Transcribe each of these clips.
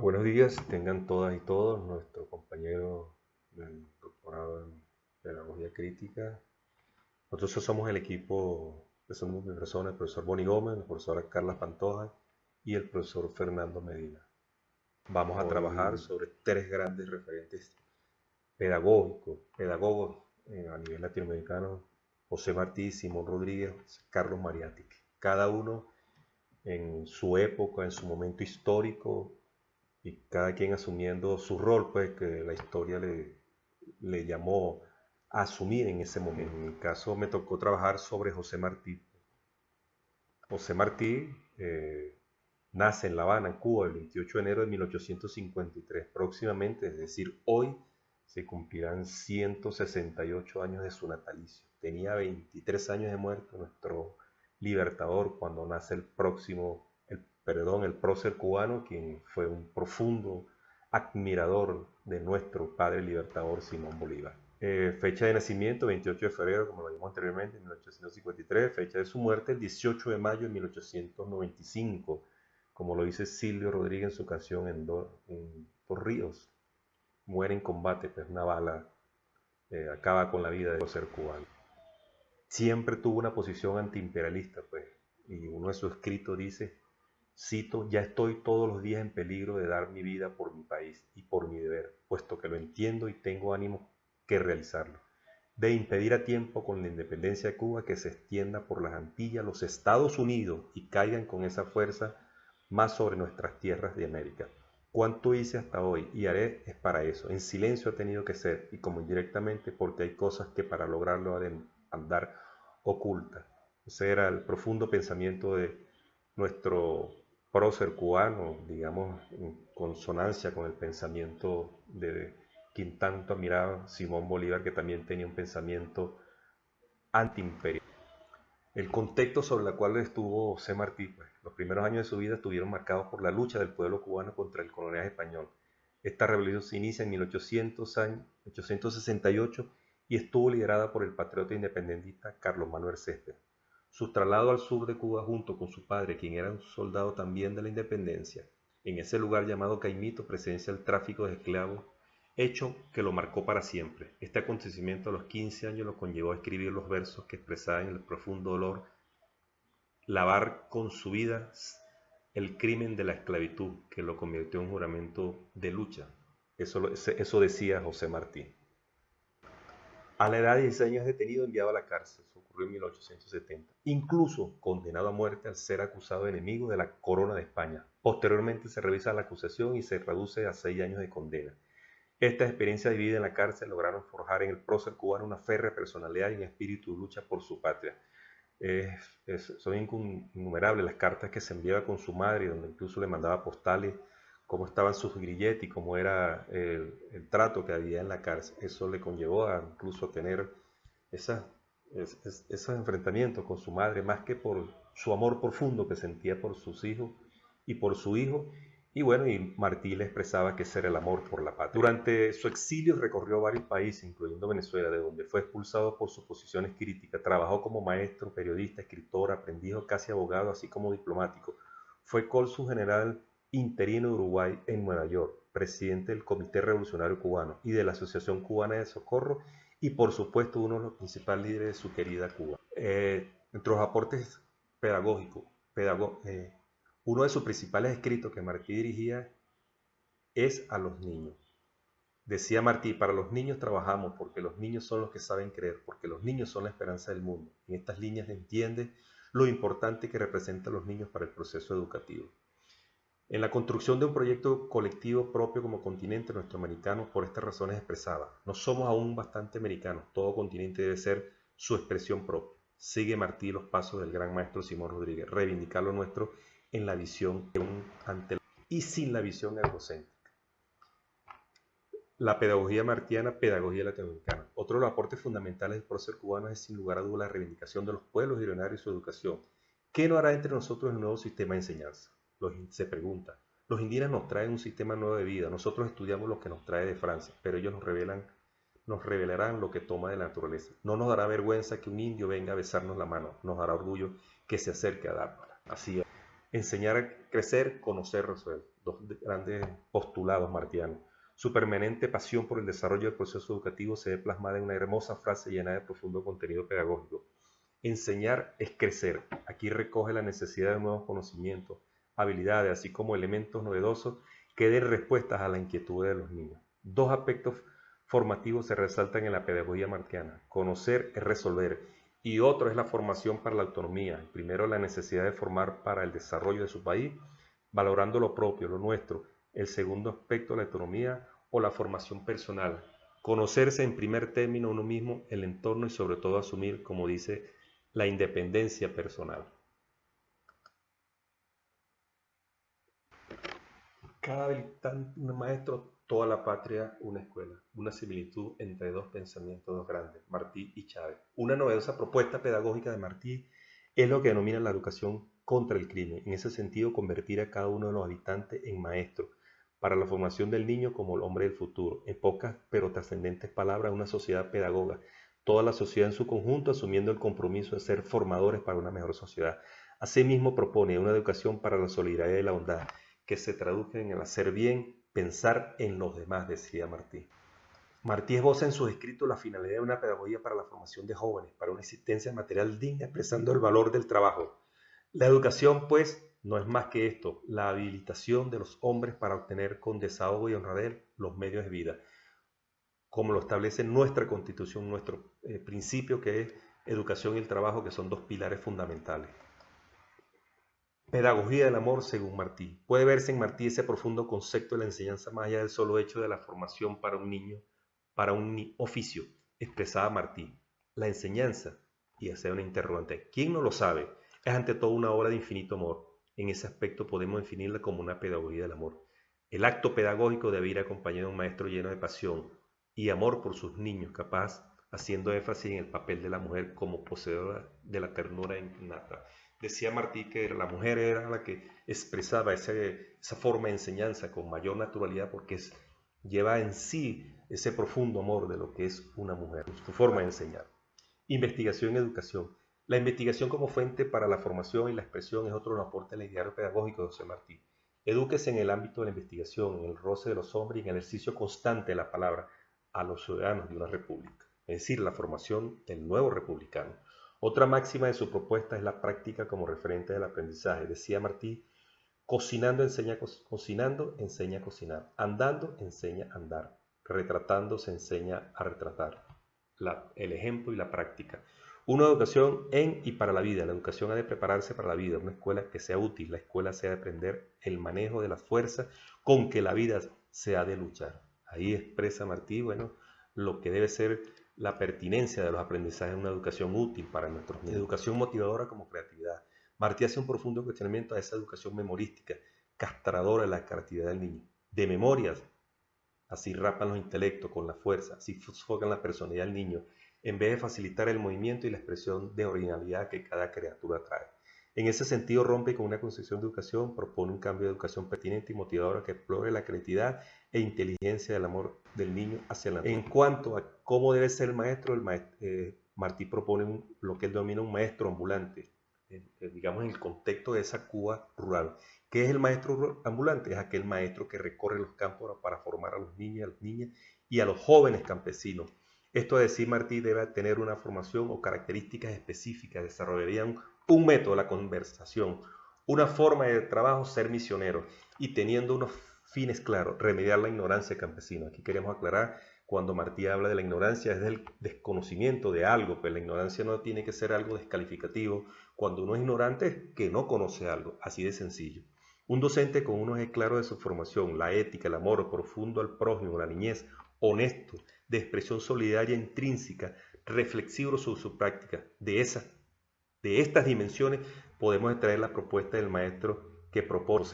Buenos días, tengan todas y todos nuestro compañero del doctorado en Pedagogía Crítica. Nosotros somos el equipo, que somos mi persona, el profesor Boni Gómez, la profesora Carla Pantoja y el profesor Fernando Medina. Vamos a trabajar Hoy, sobre tres grandes referentes pedagogos a nivel latinoamericano: José Martí, Simón Rodríguez, Carlos Mariátegui. Cada uno en su época, en su momento histórico, y cada quien asumiendo su rol, pues, que la historia le llamó a asumir en ese momento. En mi caso me tocó trabajar sobre José Martí. José Martí nace en La Habana, en Cuba, el 28 de enero de 1853. Próximamente, es decir, hoy, se cumplirán 168 años de su natalicio. Tenía 23 años de muerto nuestro libertador cuando nace el prócer cubano, quien fue un profundo admirador de nuestro padre libertador Simón Bolívar. Fecha de nacimiento, 28 de febrero, como lo vimos anteriormente, 1853. Fecha de su muerte, el 18 de mayo de 1895, como lo dice Silvio Rodríguez en su canción en Dos Ríos. Muere en combate, pues una bala acaba con la vida de ser cubano. Siempre tuvo una posición antiimperialista, pues, y uno de sus escritos dice, cito: ya estoy todos los días en peligro de dar mi vida por mi país y por mi deber, puesto que lo entiendo y tengo ánimo que realizarlo, de impedir a tiempo con la independencia de Cuba que se extienda por las Antillas los Estados Unidos y caigan con esa fuerza más sobre nuestras tierras de América. Cuánto hice hasta hoy y haré es para eso. En silencio ha tenido que ser, y como indirectamente, porque hay cosas que para lograrlo deben andar ocultas. Ese era el profundo pensamiento de nuestro prócer cubano, digamos, en consonancia con el pensamiento de quien tanto admiraba Simón Bolívar, que también tenía un pensamiento antiimperial. El contexto sobre el cual estuvo José Martí, pues, los primeros años de su vida estuvieron marcados por la lucha del pueblo cubano contra el coloniaje español. Esta rebelión se inicia en 1868 y estuvo liderada por el patriota independentista Carlos Manuel Céspedes. Su traslado al sur de Cuba junto con su padre, quien era un soldado también de la independencia, en ese lugar llamado Caimito presencia el tráfico de esclavos, hecho que lo marcó para siempre. Este acontecimiento a los 15 años lo conllevó a escribir los versos que expresaban el profundo dolor, lavar con su vida el crimen de la esclavitud, que lo convirtió en un juramento de lucha. Eso decía José Martí. A la edad de 16 años detenido, enviado a la cárcel. Eso ocurrió en 1870. Incluso condenado a muerte al ser acusado de enemigo de la corona de España. Posteriormente se revisa la acusación y se reduce a 6 años de condena. Estas experiencias de vida en la cárcel lograron forjar en el prócer cubano una férrea personalidad y un espíritu de lucha por su patria. Son innumerables las cartas que se enviaba con su madre, donde incluso le mandaba postales, cómo estaban sus grilletes y cómo era el trato que había en la cárcel. Eso le conllevó a incluso tener esa, esos enfrentamientos con su madre, más que por su amor profundo que sentía por sus hijos y por su hijo. Y bueno, y Martí le expresaba que ese era el amor por la patria. Durante su exilio recorrió varios países, incluyendo Venezuela, de donde fue expulsado por sus posiciones críticas. Trabajó como maestro, periodista, escritor, aprendiz, casi abogado, así como diplomático. Fue cónsul general interino de Uruguay en Nueva York, presidente del Comité Revolucionario Cubano y de la Asociación Cubana de Socorro, y por supuesto uno de los principales líderes de su querida Cuba. Entre los aportes pedagógicos, uno de sus principales escritos que Martí dirigía es a los niños. Decía Martí: para los niños trabajamos porque los niños son los que saben creer, porque los niños son la esperanza del mundo. En estas líneas entiende lo importante que representan los niños para el proceso educativo. En la construcción de un proyecto colectivo propio como continente, nuestro americano por estas razones expresaba: no somos aún bastante americanos, todo continente debe ser su expresión propia. Sigue Martí los pasos del gran maestro Simón Rodríguez, reivindicar lo nuestro en la visión ante y sin la visión egocéntrica. La pedagogía martiana, pedagogía latinoamericana. Otro de los aportes fundamentales del prócer cubano es sin lugar a dudas la reivindicación de los pueblos originarios y su educación. ¿Qué no hará entre nosotros el nuevo sistema de enseñanza? Se pregunta. Los indígenas nos traen un sistema nuevo de vida, nosotros estudiamos lo que nos trae de Francia, pero ellos nos revelarán lo que toma de la naturaleza. No nos dará vergüenza que un indio venga a besarnos la mano, nos dará orgullo que se acerque a dárnosla. Así es. Enseñar a crecer, conocer, resolver. Dos grandes postulados martianos. Su permanente pasión por el desarrollo del proceso educativo se ve plasmada en una hermosa frase llena de profundo contenido pedagógico. Enseñar es crecer. Aquí recoge la necesidad de nuevos conocimientos, habilidades, así como elementos novedosos que den respuestas a la inquietud de los niños. Dos aspectos formativos se resaltan en la pedagogía martiana. Conocer es resolver y otro es la formación para la autonomía. Primero, la necesidad de formar para el desarrollo de su país, valorando lo propio, lo nuestro. El segundo aspecto, la autonomía o la formación personal. Conocerse en primer término uno mismo, el entorno y sobre todo asumir, como dice, la independencia personal. Cada habitante, un maestro, toda la patria, una escuela. Una similitud entre dos pensamientos, dos grandes, Martí y Chávez. Una novedosa propuesta pedagógica de Martí es lo que denomina la educación contra el crimen. En ese sentido, convertir a cada uno de los habitantes en maestro para la formación del niño como el hombre del futuro. En pocas pero trascendentes palabras, una sociedad pedagoga. Toda la sociedad en su conjunto asumiendo el compromiso de ser formadores para una mejor sociedad. Asimismo, propone una educación para la solidaridad y la bondad que se traduzca en el hacer bien, pensar en los demás, decía Martí. Martí esboza en sus escritos la finalidad de una pedagogía para la formación de jóvenes, para una existencia material digna, expresando el valor del trabajo. La educación, pues, no es más que esto, la habilitación de los hombres para obtener con desahogo y honradez los medios de vida, como lo establece nuestra Constitución, nuestro principio que es educación y el trabajo, que son dos pilares fundamentales. Pedagogía del amor según Martí. Puede verse en Martí ese profundo concepto de la enseñanza más allá del solo hecho de la formación para un niño, para un oficio, expresaba Martí. La enseñanza, y hacer una interrogante, ¿quién no lo sabe? Es ante todo una obra de infinito amor. En ese aspecto podemos definirla como una pedagogía del amor. El acto pedagógico debe ir acompañado de un maestro lleno de pasión y amor por sus niños, capaz haciendo énfasis en el papel de la mujer como poseedora de la ternura innata. Decía Martí que la mujer era la que expresaba esa forma de enseñanza con mayor naturalidad porque lleva en sí ese profundo amor de lo que es una mujer, su forma de enseñar. Investigación y educación. La investigación como fuente para la formación y la expresión es otro aporte al ideario pedagógico de José Martí. Edúquese en el ámbito de la investigación, en el roce de los hombres y en el ejercicio constante de la palabra a los ciudadanos de una república, es decir, la formación del nuevo republicano. Otra máxima de su propuesta es la práctica como referente del aprendizaje. Decía Martí, cocinando enseña cocinando, enseña a cocinar. Andando, enseña a andar. Retratando, se enseña a retratar. El ejemplo y la práctica. Una educación en y para la vida. La educación ha de prepararse para la vida. Una escuela que sea útil. La escuela se ha de aprender el manejo de las fuerzas con que la vida se ha de luchar. Ahí expresa Martí, bueno, lo que debe ser la pertinencia de los aprendizajes en una educación útil para nuestros niños. Educación motivadora como creatividad. Martí hace un profundo cuestionamiento a esa educación memorística, castradora de la creatividad del niño. De memorias, así rapan los intelectos con la fuerza, así sofocan la personalidad del niño, en vez de facilitar el movimiento y la expresión de originalidad que cada criatura trae. En ese sentido rompe con una concepción de educación, propone un cambio de educación pertinente y motivadora que explore la creatividad e inteligencia del amor del niño hacia la naturaleza. En cuanto a cómo debe ser el maestro, Martí propone lo que él denomina un maestro ambulante, digamos en el contexto de esa Cuba rural. ¿Qué es el maestro ambulante? Es aquel maestro que recorre los campos para formar a los niños, a las niñas y a los jóvenes campesinos. Esto es decir, Martí debe tener una formación o características específicas, desarrollarían un método, la conversación, una forma de trabajo, ser misionero y teniendo unos fines claros, remediar la ignorancia campesina. Aquí queremos aclarar, cuando Martí habla de la ignorancia es del desconocimiento de algo, pero la ignorancia no tiene que ser algo descalificativo. Cuando uno es ignorante es que no conoce algo, así de sencillo. Un docente con unos ejes claros de su formación, la ética, el amor profundo al prójimo, la niñez, honesto, de expresión solidaria intrínseca, reflexivo sobre su práctica. De estas dimensiones podemos extraer la propuesta del maestro que propone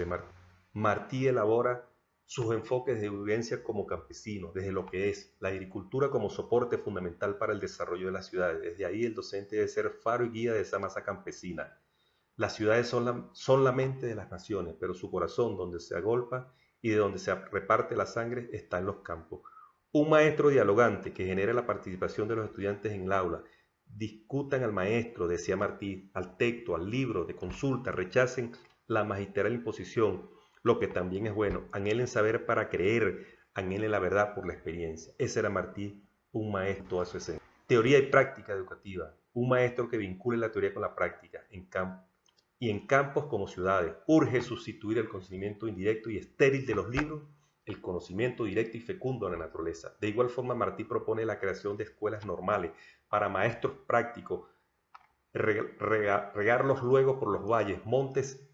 Martí elabora sus enfoques de vivencia como campesino, desde lo que es la agricultura como soporte fundamental para el desarrollo de las ciudades. Desde ahí el docente debe ser faro y guía de esa masa campesina. Las ciudades son la mente de las naciones, pero su corazón, donde se agolpa y de donde se reparte la sangre, está en los campos. Un maestro dialogante que genere la participación de los estudiantes en el aula, discutan al maestro, decía Martí, al texto, al libro de consulta, rechacen la magistral imposición, lo que también es bueno, anhelen saber para creer, anhelen la verdad por la experiencia. Ese era Martí, un maestro a su esencia. Teoría y práctica educativa, un maestro que vincule la teoría con la práctica en campos como ciudades. Urge sustituir el conocimiento indirecto y estéril de los libros, el conocimiento directo y fecundo de la naturaleza. De igual forma, Martí propone la creación de escuelas normales para maestros prácticos, regarlos luego por los valles, montes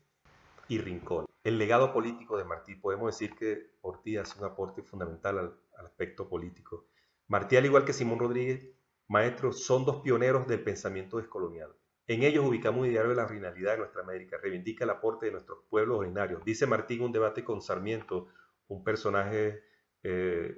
y rincones. El legado político de Martí, podemos decir que Ortiz hace un aporte fundamental al aspecto político. Martí, al igual que Simón Rodríguez, maestros, son dos pioneros del pensamiento descolonial. En ellos ubicamos un ideario de la originalidad de nuestra América, reivindica el aporte de nuestros pueblos originarios. Dice Martí en un debate con Sarmiento, un personaje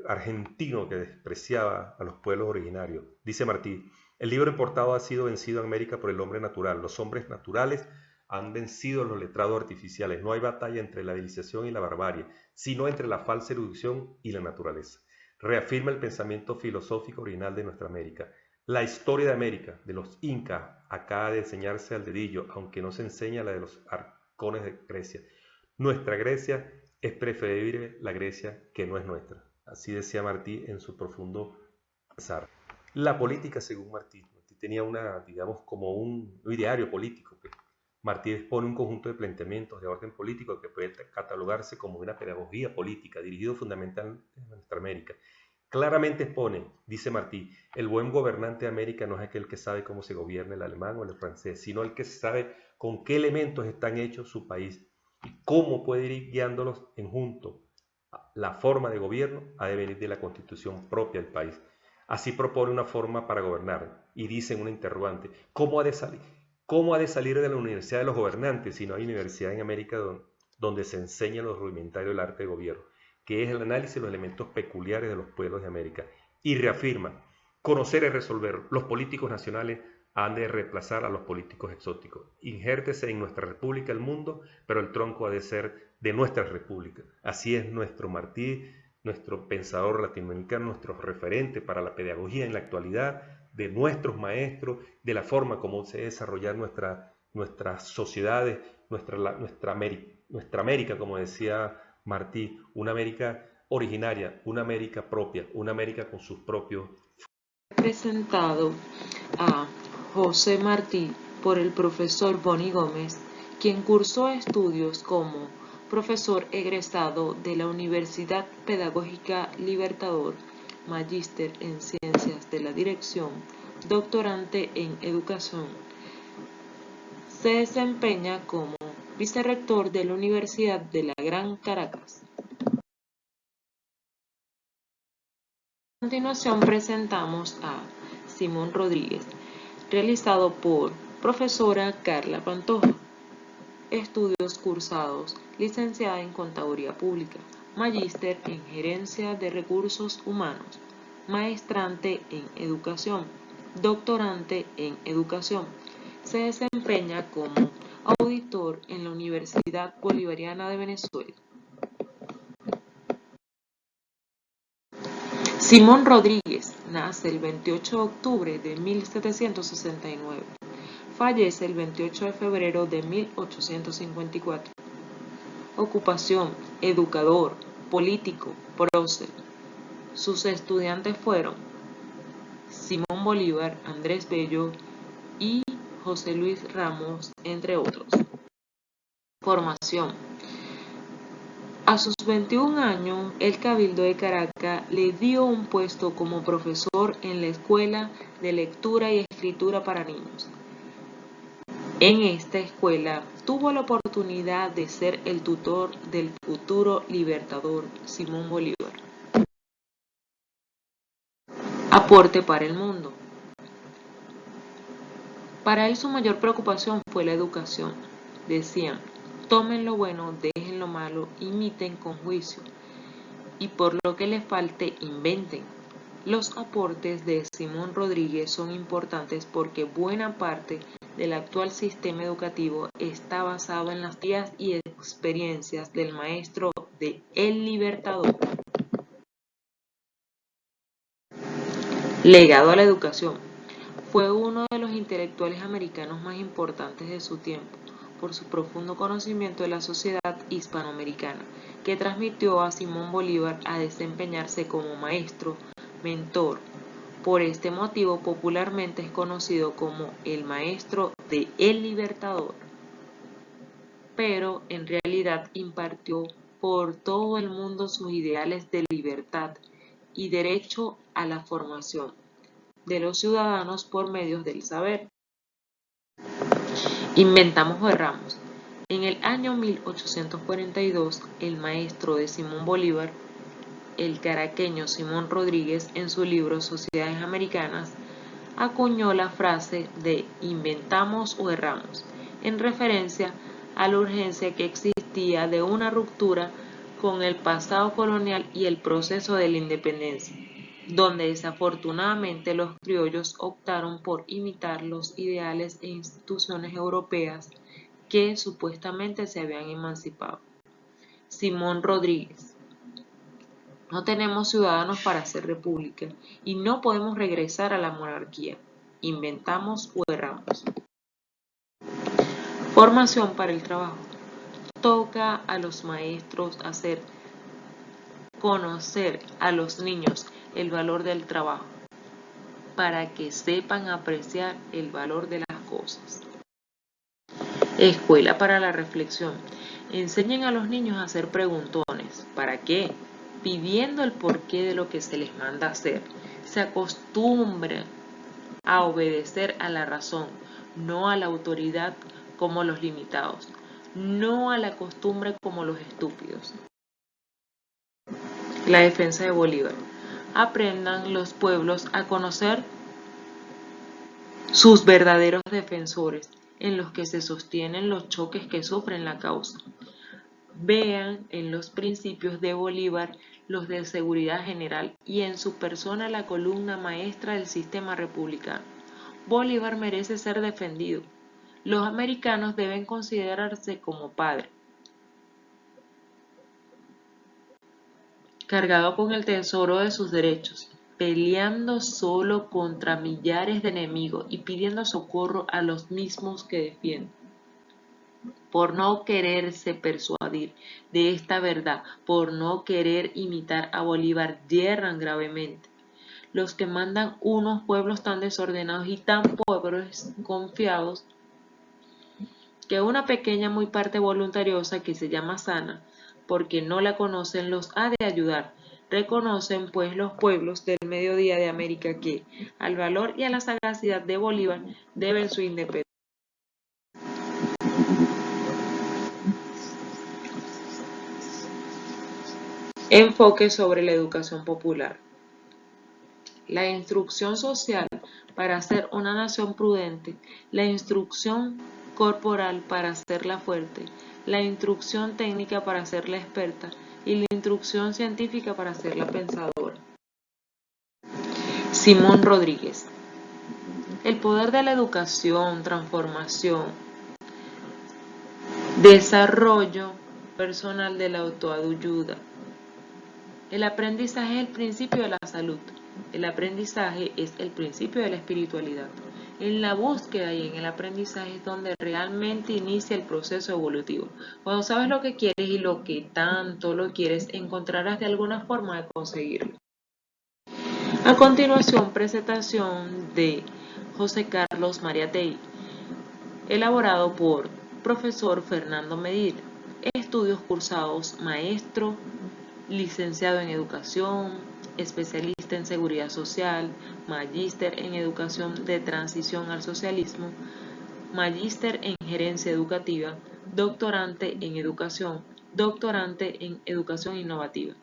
argentino que despreciaba a los pueblos originarios. Dice Martí, el libro importado ha sido vencido en América por el hombre natural. Los hombres naturales han vencido a los letrados artificiales. No hay batalla entre la civilización y la barbarie, sino entre la falsa erudición y la naturaleza. Reafirma el pensamiento filosófico original de nuestra América. La historia de América, de los incas, acaba de enseñarse al dedillo, aunque no se enseña la de los arcones de Grecia. Nuestra Grecia es preferible la Grecia que no es nuestra. Así decía Martí en su profundo pensar. La política, según Martí, tenía digamos, como un ideario político. Martí expone un conjunto de planteamientos de orden político que puede catalogarse como una pedagogía política, dirigido fundamentalmente a nuestra América. Claramente expone, dice Martí, el buen gobernante de América no es aquel que sabe cómo se gobierna el alemán o el francés, sino el que sabe con qué elementos están hechos su país y cómo puede ir guiándolos en junto. La forma de gobierno ha de venir de la constitución propia del país. Así propone una forma para gobernar y dice en una interrogante, ¿cómo ha de salir de la universidad de los gobernantes si no hay universidad en América donde se enseña lo rudimentario del arte de gobierno, que es el análisis de los elementos peculiares de los pueblos de América? Y reafirma, conocer y resolver, los políticos nacionales han de reemplazar a los políticos exóticos. Injértese en nuestra república el mundo, pero el tronco ha de ser de nuestra república. Así es nuestro Martí, nuestro pensador latinoamericano, nuestro referente para la pedagogía en la actualidad, de nuestros maestros, de la forma como se desarrollar nuestras sociedades, nuestra América, como decía Martí, una América originaria, una América propia, una América con sus propios. Presentado a José Martí por el profesor Boni Gómez, quien cursó estudios como profesor egresado de la Universidad Pedagógica Libertador, magíster en Ciencias de la Dirección, doctorante en Educación. Se desempeña como vicerrector de la Universidad de la Gran Caracas. A continuación presentamos a Simón Rodríguez, realizado por profesora Carla Pantoja. Estudios cursados, licenciada en Contaduría Pública, magíster en Gerencia de Recursos Humanos, maestrante en Educación, doctorante en Educación. Se desempeña como auditor en la Universidad Bolivariana de Venezuela. Simón Rodríguez nace el 28 de octubre de 1769. Fallece el 28 de febrero de 1854. Ocupación: educador, político, prócer. Sus estudiantes fueron Simón Bolívar, Andrés Bello y José Luis Ramos, entre otros. Formación: a sus 21 años, el Cabildo de Caracas le dio un puesto como profesor en la Escuela de Lectura y Escritura para Niños. En esta escuela tuvo la oportunidad de ser el tutor del futuro libertador Simón Bolívar. Aporte para el mundo. Para él su mayor preocupación fue la educación. Decían, tomen lo bueno, dejen lo malo, imiten con juicio, y por lo que les falte, inventen. Los aportes de Simón Rodríguez son importantes porque buena parte del actual sistema educativo está basado en las guías y experiencias del maestro de El Libertador. Legado a la educación. Fue uno de los intelectuales americanos más importantes de su tiempo. por su profundo conocimiento de la sociedad hispanoamericana, que transmitió a Simón Bolívar a desempeñarse como maestro, mentor. Por este motivo popularmente es conocido como el maestro de El Libertador, pero en realidad impartió por todo el mundo sus ideales de libertad y derecho a la formación de los ciudadanos por medios del saber. Inventamos o erramos. En el año 1842, el maestro de Simón Bolívar, el caraqueño Simón Rodríguez, en su libro Sociedades Americanas, acuñó la frase de inventamos o erramos, en referencia a la urgencia que existía de una ruptura con el pasado colonial y el proceso de la independencia, donde desafortunadamente los criollos optaron por imitar los ideales e instituciones europeas que supuestamente se habían emancipado. Simón Rodríguez. No tenemos ciudadanos para hacer república y no podemos regresar a la monarquía. Inventamos o erramos. Formación para el trabajo. Toca a los maestros hacer conocer a los niños el valor del trabajo para que sepan apreciar el valor de las cosas. Escuela para la reflexión. Enseñen a los niños a hacer preguntones. ¿Para qué? Pidiendo el porqué de lo que se les manda hacer. Se acostumbran a obedecer a la razón, no a la autoridad como los limitados, no a la costumbre como los estúpidos. La defensa de Bolívar. Aprendan los pueblos a conocer sus verdaderos defensores, en los que se sostienen los choques que sufren la causa. Vean en los principios de Bolívar los de seguridad general y en su persona la columna maestra del sistema republicano. Bolívar merece ser defendido. Los americanos deben considerarse como padre, cargado con el tesoro de sus derechos, peleando solo contra millares de enemigos y pidiendo socorro a los mismos que defienden. Por no quererse persuadir de esta verdad, por no querer imitar a Bolívar, yerran gravemente. Los que mandan unos pueblos tan desordenados y tan pobres, confiados, que una pequeña muy parte voluntariosa que se llama sana, porque no la conocen, los ha de ayudar. Reconocen pues los pueblos del mediodía de América que, al valor y a la sagacidad de Bolívar, deben su independencia. Enfoque sobre la educación popular. La instrucción social para ser una nación prudente, la instrucción corporal para hacerla fuerte, la instrucción técnica para hacerla experta y la instrucción científica para hacerla pensadora. Simón Rodríguez. El poder de la educación, transformación, desarrollo personal de la autoayuda. El aprendizaje es el principio de la salud. El aprendizaje es el principio de la espiritualidad. En la búsqueda y en el aprendizaje es donde realmente inicia el proceso evolutivo. Cuando sabes lo que quieres y lo que tanto lo quieres, encontrarás de alguna forma de conseguirlo. A continuación, presentación de José Carlos Mariátegui, elaborado por profesor Fernando Medina. Estudios cursados, maestro, licenciado en educación, especialista en seguridad social, magíster en educación de transición al socialismo, magíster en gerencia educativa, doctorante en educación innovativa.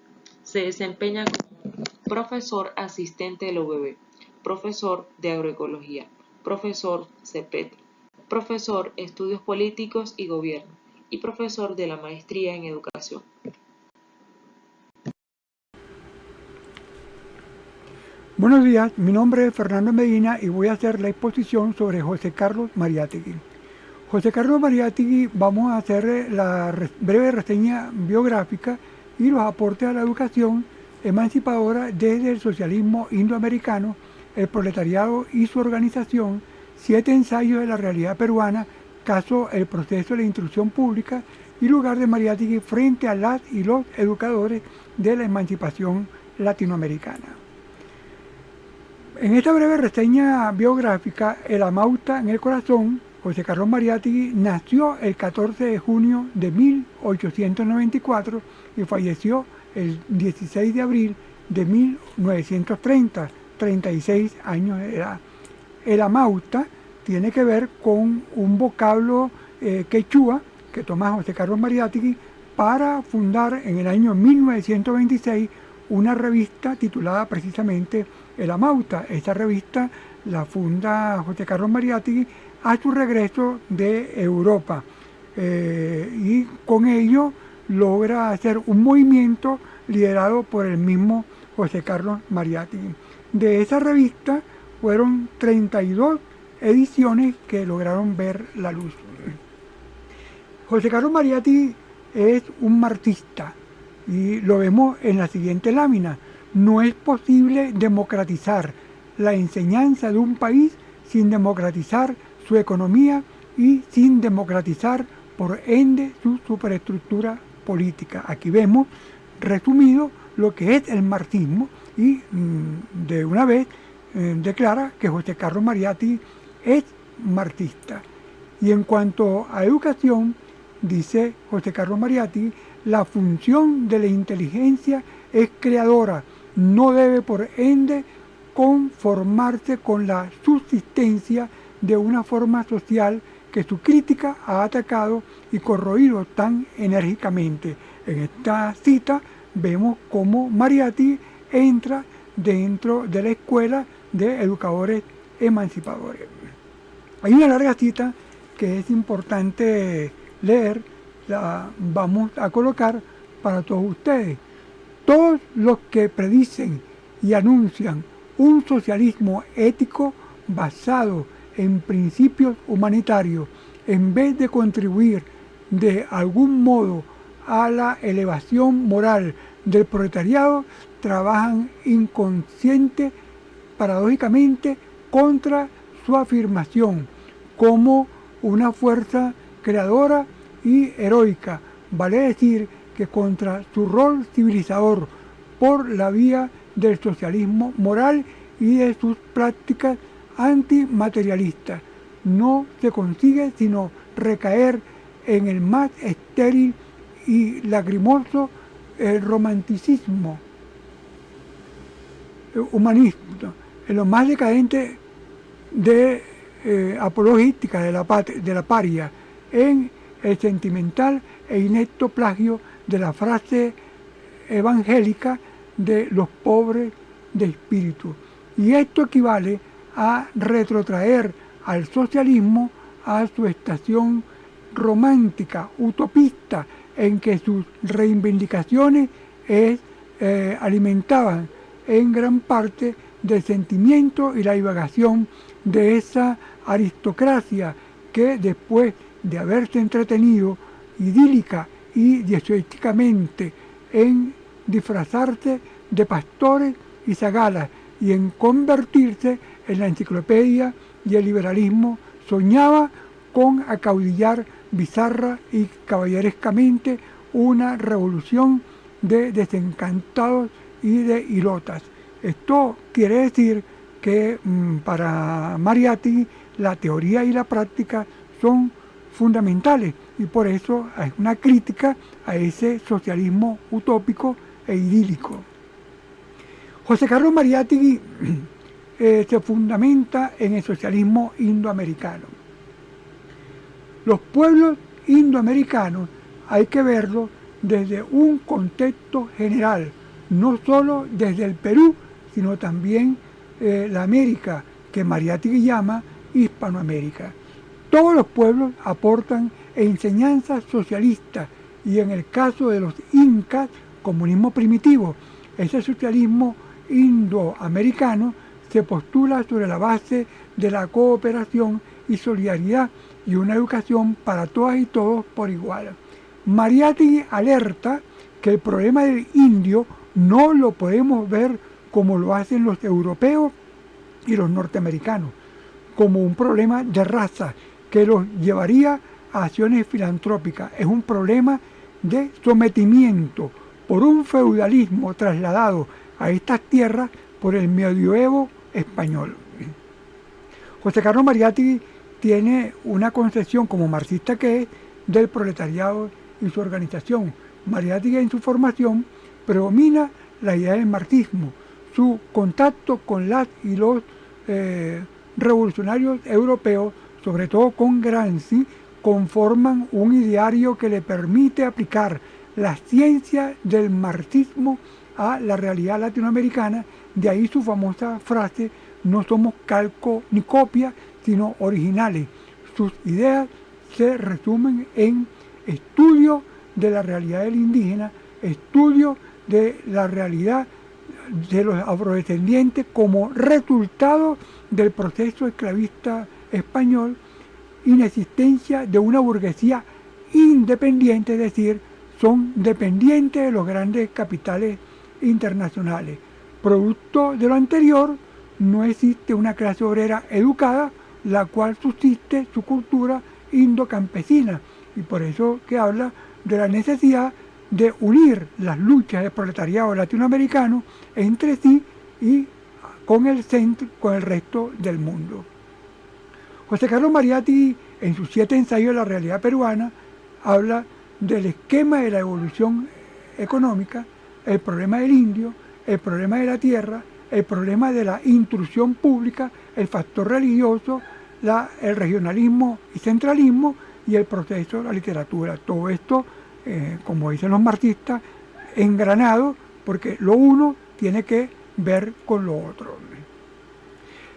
Se desempeña como profesor asistente del UBB, profesor de agroecología, profesor CEPET, profesor estudios políticos y gobierno y profesor de la maestría en educación. Buenos días, mi nombre es Fernando Medina y voy a hacer la exposición sobre José Carlos Mariátegui. José Carlos Mariátegui, vamos a hacer la breve reseña biográfica y los aportes a la educación emancipadora desde el socialismo indoamericano, el proletariado y su organización, 7 ensayos de la realidad peruana, caso el proceso de instrucción pública y lugar de Mariátegui frente a las y los educadores de la emancipación latinoamericana. En esta breve reseña biográfica, El Amauta en el corazón, José Carlos Mariátegui nació el 14 de junio de 1894 y falleció el 16 de abril de 1930, 36 años de edad. El Amauta tiene que ver con un vocablo quechua que toma José Carlos Mariátegui para fundar en el año 1926 una revista titulada precisamente El Amauta. Esta revista la funda José Carlos Mariátegui a su regreso de Europa y con ello logra hacer un movimiento liderado por el mismo José Carlos Mariátegui. De esa revista fueron 32 ediciones que lograron ver la luz. José Carlos Mariátegui es un marxista y lo vemos en la siguiente lámina. No es posible democratizar la enseñanza de un país sin democratizar su economía y sin democratizar, por ende, su superestructura política. Aquí vemos resumido lo que es el marxismo y de una vez declara que José Carlos Mariátegui es marxista. Y en cuanto a educación, dice José Carlos Mariátegui, la función de la inteligencia es creadora, no debe por ende conformarse con la subsistencia de una forma social que su crítica ha atacado y corroído tan enérgicamente. En esta cita vemos cómo Mariátegui entra dentro de la escuela de educadores emancipadores. Hay una larga cita que es importante leer, la vamos a colocar para todos ustedes. Todos los que predicen y anuncian un socialismo ético basado en principios humanitarios, en vez de contribuir de algún modo a la elevación moral del proletariado, trabajan inconsciente, paradójicamente, contra su afirmación como una fuerza creadora y heroica, vale decir que contra su rol civilizador por la vía del socialismo moral y de sus prácticas antimaterialistas. No se consigue sino recaer en el más estéril y lacrimoso romanticismo humanista, en lo más decadente de apologística de la paria, en el sentimental e inepto plagio de la frase evangélica de los pobres de espíritu. Y esto equivale a retrotraer al socialismo a su estación romántica, utopista, en que sus reivindicaciones alimentaban en gran parte del sentimiento y la divagación de esa aristocracia que después de haberse entretenido idílica y dialécticamente en disfrazarse de pastores y zagalas y en convertirse en la enciclopedia y el liberalismo, soñaba con acaudillar bizarra y caballerescamente una revolución de desencantados y de hilotas. Esto quiere decir que para Mariátegui la teoría y la práctica son fundamentales y por eso es una crítica a ese socialismo utópico e idílico. José Carlos Mariátegui se fundamenta en el socialismo indoamericano. Los pueblos indoamericanos hay que verlos desde un contexto general, no solo desde el Perú, sino también la América, que Mariátegui llama Hispanoamérica. Todos los pueblos aportan enseñanzas socialistas y en el caso de los incas, comunismo primitivo. Ese socialismo indoamericano se postula sobre la base de la cooperación y solidaridad y una educación para todas y todos por igual. Mariátegui alerta que el problema del indio no lo podemos ver como lo hacen los europeos y los norteamericanos, como un problema de raza que los llevaría a acciones filantrópicas. Es un problema de sometimiento por un feudalismo trasladado a estas tierras por el medioevo español. José Carlos Mariátegui tiene una concepción, como marxista que es, del proletariado y su organización. Mariátegui en su formación predomina la idea del marxismo. Su contacto con las y los revolucionarios europeos, sobre todo con Gramsci, conforman un ideario que le permite aplicar la ciencia del marxismo a la realidad latinoamericana. De ahí su famosa frase: no somos calco ni copia, sino originales. Sus ideas se resumen en estudio de la realidad del indígena, estudio de la realidad de los afrodescendientes como resultado del proceso esclavista español, inexistencia de una burguesía independiente, es decir, son dependientes de los grandes capitales internacionales. Producto de lo anterior, no existe una clase obrera educada, la cual subsiste su cultura indocampesina, y por eso que habla de la necesidad de unir las luchas del proletariado latinoamericano entre sí y con el centro, con el resto del mundo. José Carlos Mariátegui, en sus 7 ensayos de la realidad peruana, habla del esquema de la evolución económica, el problema del indio, el problema de la tierra, el problema de la intrusión pública, el factor religioso, el regionalismo y centralismo y el proceso de la literatura. Todo esto, como dicen los marxistas, engranado, porque lo uno tiene que ver con lo otro.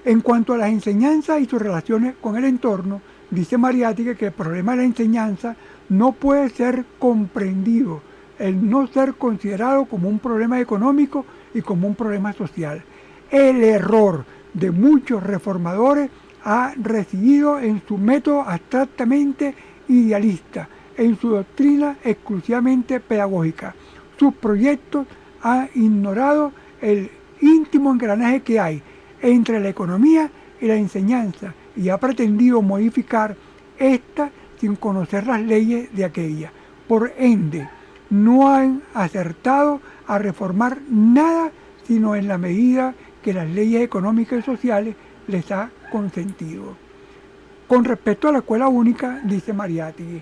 En cuanto a las enseñanzas y sus relaciones con el entorno, dice Mariátegui que el problema de la enseñanza no puede ser comprendido, el no ser considerado como un problema económico y como un problema social. El error de muchos reformadores ha residido en su método abstractamente idealista, en su doctrina exclusivamente pedagógica. Sus proyectos han ignorado el íntimo engranaje que hay entre la economía y la enseñanza y ha pretendido modificar esta sin conocer las leyes de aquella. Por ende, no han acertado a reformar nada sino en la medida que las leyes económicas y sociales les ha consentido. Con respecto a la escuela única, dice Mariátegui,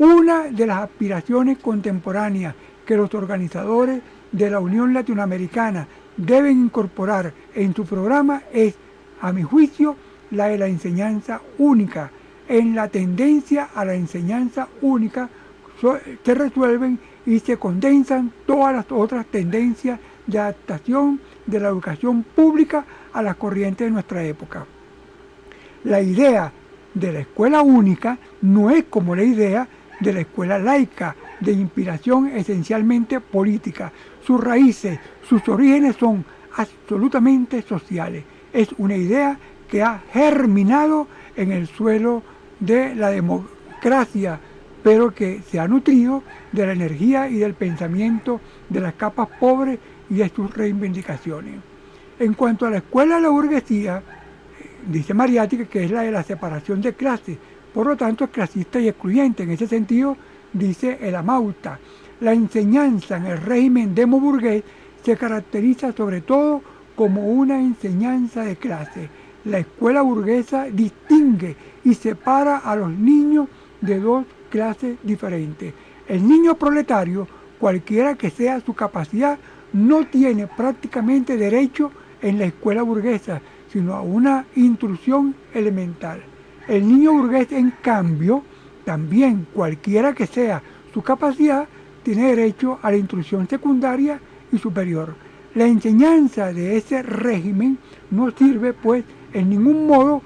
una de las aspiraciones contemporáneas que los organizadores de la Unión Latinoamericana deben incorporar en su programa es, a mi juicio, la de la enseñanza única. En la tendencia a la enseñanza única se resuelven y se condensan todas las otras tendencias de adaptación de la educación pública a las corrientes de nuestra época. La idea de la escuela única no es como la idea de la escuela laica, de inspiración esencialmente política. Sus raíces, sus orígenes son absolutamente sociales. Es una idea que ha germinado en el suelo de la democracia, pero que se ha nutrido de la energía y del pensamiento de las capas pobres y de sus reivindicaciones. En cuanto a la escuela de la burguesía, dice Mariátegui que es la de la separación de clases, por lo tanto es clasista y excluyente. En ese sentido, dice el Amauta, la enseñanza en el régimen demoburgués se caracteriza sobre todo como una enseñanza de clase. La escuela burguesa distingue y separa a los niños de dos clases diferentes. El niño proletario, cualquiera que sea su capacidad, no tiene prácticamente derecho en la escuela burguesa, sino a una instrucción elemental. El niño burgués, en cambio, también, cualquiera que sea su capacidad, tiene derecho a la instrucción secundaria y superior. La enseñanza de ese régimen no sirve, pues, en ningún modo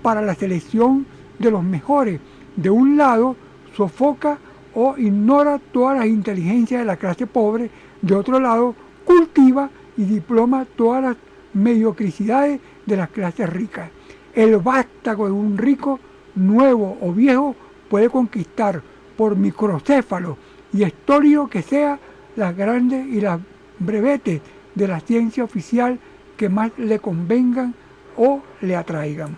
para la selección de los mejores. De un lado, sofoca o ignora todas las inteligencias de la clase pobre, de otro lado, cultiva y diploma todas las mediocricidades de las clases ricas. El vástago de un rico, nuevo o viejo, puede conquistar, por microcéfalo y estólido que sea, las grandes y las brevetes de la ciencia oficial que más le convengan o le atraigan.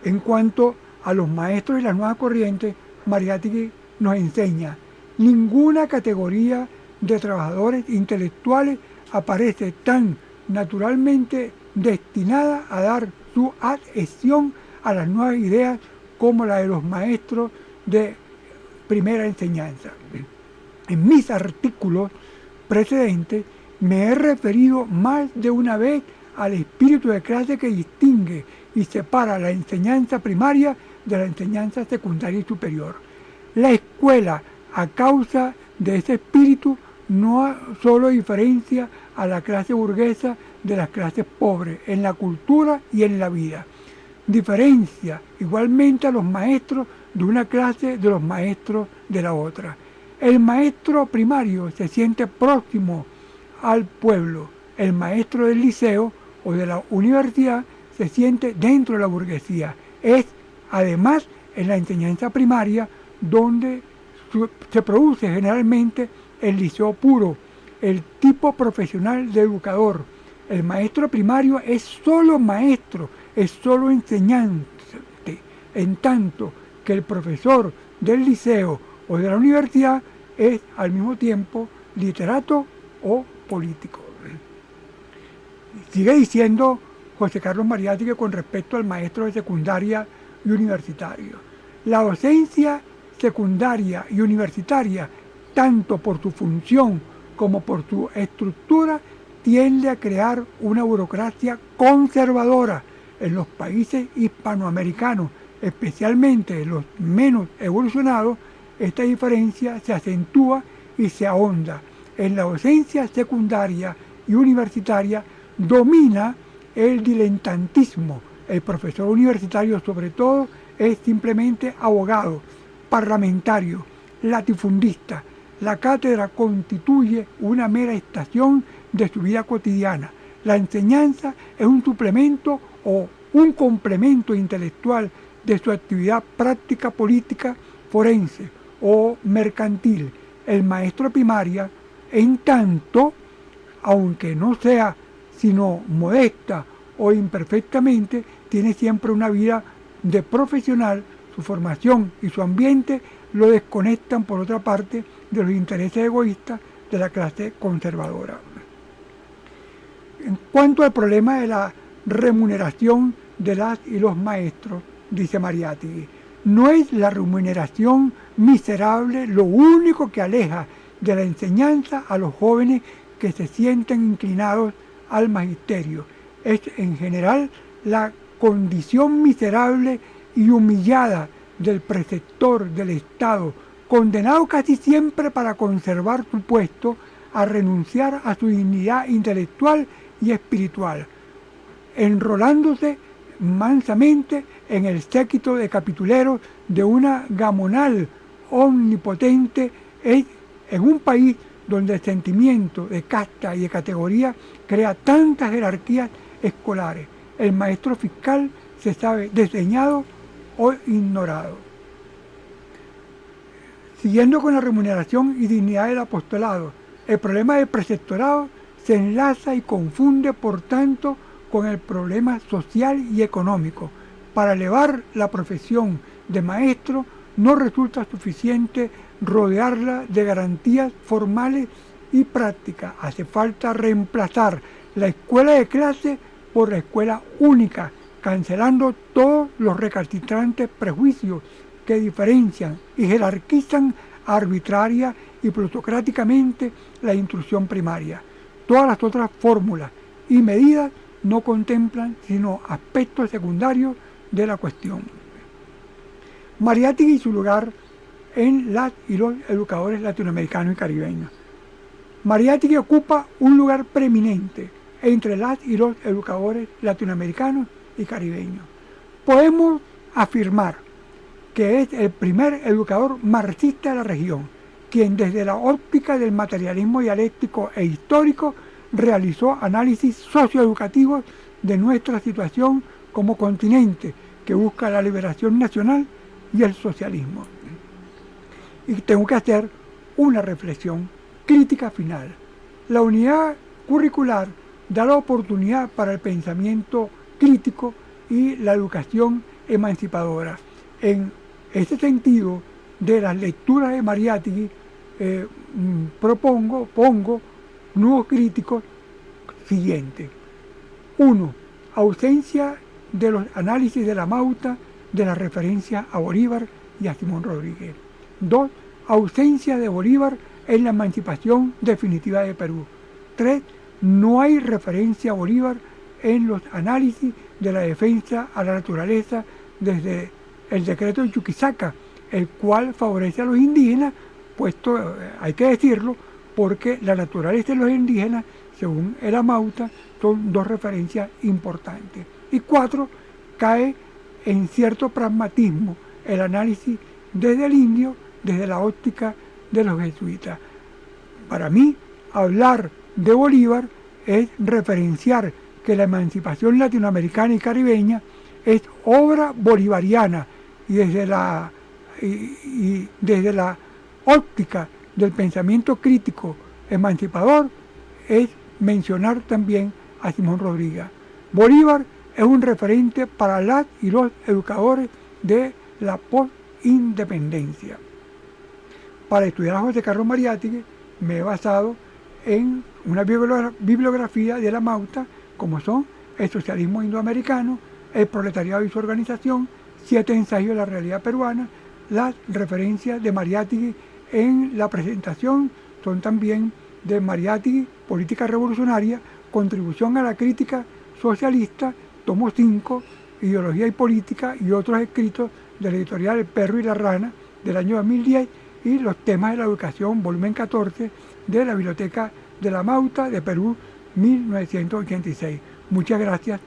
En cuanto a los maestros de las nuevas corrientes, Mariátegui nos enseña: ninguna categoría de trabajadores intelectuales aparece tan naturalmente destinada a dar su adhesión a las nuevas ideas como la de los maestros de primera enseñanza. En mis artículos precedentes me he referido más de una vez al espíritu de clase que distingue y separa la enseñanza primaria de la enseñanza secundaria y superior. La escuela, a causa de ese espíritu, no solo diferencia a la clase burguesa de las clases pobres en la cultura y en la vida, diferencia igualmente a los maestros de una clase de los maestros de la otra. El maestro primario se siente próximo al pueblo. El maestro del liceo o de la universidad se siente dentro de la burguesía. Es, además, en la enseñanza primaria donde se produce generalmente el liceo puro, el tipo profesional de educador. El maestro primario es solo maestro, es solo enseñante, en tanto que el profesor del liceo o de la universidad es al mismo tiempo literato o político. Sigue diciendo José Carlos Mariátegui con respecto al maestro de secundaria y universitario: la docencia secundaria y universitaria, tanto por su función como por su estructura, tiende a crear una burocracia conservadora en los países hispanoamericanos, especialmente en los menos evolucionados. Esta diferencia se acentúa y se ahonda. En la docencia secundaria y universitaria domina el diletantismo. El profesor universitario, sobre todo, es simplemente abogado, parlamentario, latifundista. La cátedra constituye una mera estación de su vida cotidiana. La enseñanza es un suplemento o un complemento intelectual de su actividad práctica, política, forense o mercantil. El maestro primaria, en tanto, aunque no sea sino modesta o imperfectamente, tiene siempre una vida de profesional. Su formación y su ambiente lo desconectan, por otra parte, de los intereses egoístas de la clase conservadora. En cuanto al problema de la remuneración de las y los maestros, dice Mariátegui, no es la remuneración miserable lo único que aleja de la enseñanza a los jóvenes que se sienten inclinados al magisterio. Es en general la condición miserable y humillada del preceptor del Estado, condenado casi siempre para conservar su puesto a renunciar a su dignidad intelectual y espiritual, enrolándose mansamente en el séquito de capituleros de una gamonal omnipotente en un país donde el sentimiento de casta y de categoría crea tantas jerarquías escolares. El maestro fiscal se sabe desdeñado o ignorado. Siguiendo con la remuneración y dignidad del apostolado, el problema del preceptorado se enlaza y confunde, por tanto, con el problema social y económico. Para elevar la profesión de maestro no resulta suficiente rodearla de garantías formales y prácticas. Hace falta reemplazar la escuela de clase por la escuela única, cancelando todos los recalcitrantes prejuicios que diferencian y jerarquizan arbitraria y plutocráticamente la instrucción primaria. Todas las otras fórmulas y medidas no contemplan sino aspectos secundarios de la cuestión. Mariátegui y su lugar en las y los educadores latinoamericanos y caribeños. Mariátegui ocupa un lugar preeminente entre las y los educadores latinoamericanos y caribeños. Podemos afirmar que es el primer educador marxista de la región, quien desde la óptica del materialismo dialéctico e histórico realizó análisis socioeducativos de nuestra situación como continente que busca la liberación nacional y el socialismo. Y tengo que hacer una reflexión crítica final. La unidad curricular da la oportunidad para el pensamiento crítico y la educación emancipadora. En este sentido de las lecturas de Mariátegui, pongo nuevos críticos siguientes. 1. Ausencia de los análisis de la Mauta de la referencia a Bolívar y a Simón Rodríguez. 2. Ausencia de Bolívar en la emancipación definitiva de Perú. 3. No hay referencia a Bolívar en los análisis de la defensa a la naturaleza desde el decreto de Chuquisaca, el cual favorece a los indígenas, puesto, hay que decirlo, porque la naturaleza de los indígenas, según el Amauta, son dos referencias importantes. Y 4, cae en cierto pragmatismo el análisis desde el indio, desde la óptica de los jesuitas. Para mí, hablar de Bolívar es referenciar que la emancipación latinoamericana y caribeña es obra bolivariana, y desde la óptica del pensamiento crítico emancipador es mencionar también a Simón Rodríguez. Bolívar es un referente para las y los educadores de la postindependencia. Para estudiar a José Carlos Mariátegui me he basado en una bibliografía de la Mauta, como son El socialismo indoamericano, El proletariado y su organización, 7 ensayos de la realidad peruana. Las referencias de Mariátegui en la presentación son también de Mariátegui, Política Revolucionaria, Contribución a la Crítica Socialista, tomo 5, Ideología y Política, y otros escritos de la editorial El Perro y la Rana del año 2010, y Los temas de la educación, volumen 14, de la Biblioteca de la Mauta de Perú, 1986. Muchas gracias.